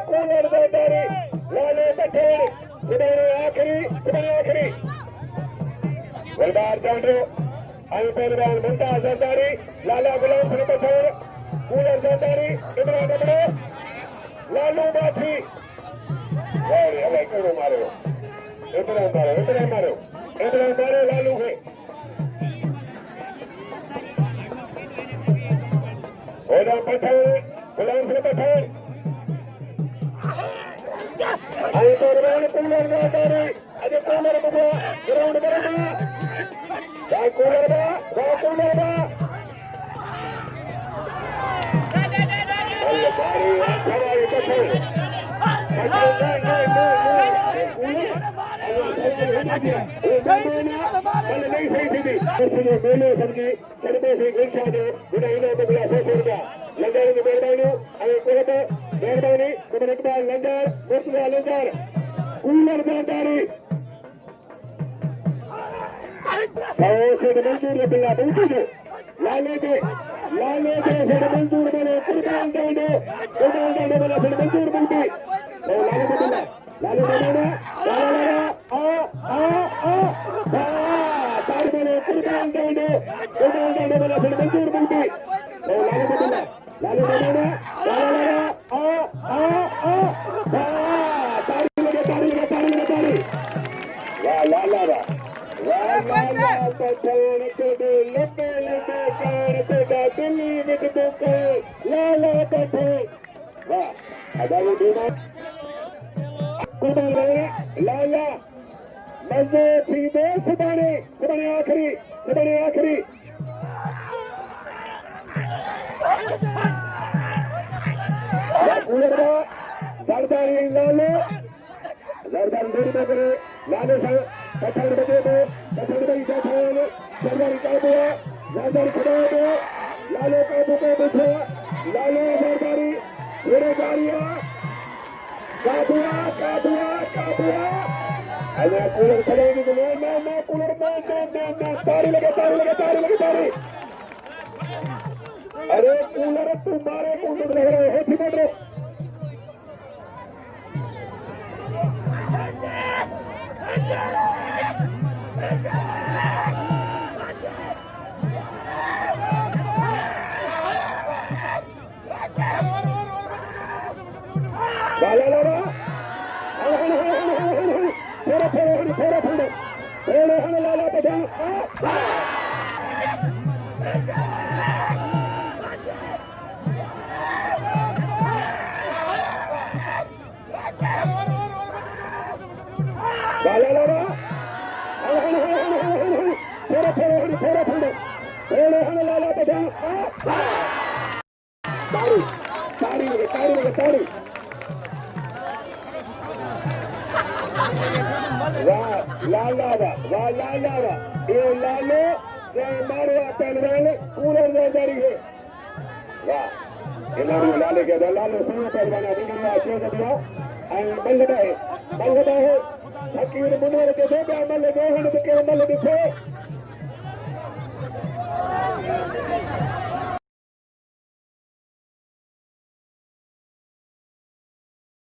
cooler Zardari लाले पठान सुबह आखिरी बलदार चौधरी पहलवान मुमताज ज़रदारी लाला गुलाम हुसैन पठान कूलर ज़रदारी इमरान कपड़े लालू बाथी हमें क्यों मारो इतना मारो लालू है पठान गुलाम हुसैन पठान कूलर ज़रदारी अजय कूलर ग्राउंड कूलर मेले सबकी चढ़ते से गिरशा जो बुढ़ाइना बगला 100 रुपया लंगर की मेहरबानी अरे कोहत मेहरबानी कमर इकबाल लंगर मुर्तजा लंगर कूलर ज़रदारी 100 से मंजूर लगेगा पहुंची जो लाले के से मंजूर बने कुर्बान डांडो वाला से मंजूर बनती लालू बनाना तार बने कुर्बान डांडो वाला से मंजूर बनती लालू बनाना तारी लाला पठान के लंबे कार तेरा दिल्ली में तो लाला पठान वाह अदालत दीना कुमार लाला मजे थी दे सुबाने आखिरी कूलर ज़रदारी लालो ज़रदारी दूर में करे लालो से पठान बजे दो पठान भाई जाठान ज़रदारी काबू ज़रदारी खड़ा दो लालो काबू को बैठो लालो ज़रदारी मेरे जारिया काबुआ अरे कूलर खड़ेगी तो मैं कूलर तारी लगे अरे कूलर तुम्हारे कूलर लग रहे हो ठीक है लाला पठान लाला पठान तारी वाह लाला ये लालो मारो पहलवान कूलर ज़रदारी है वाह इन्होंने लाले के लालो सुनो पहलवान बंगदा है फकीर मुनवर के दो मल दो के मल दिखे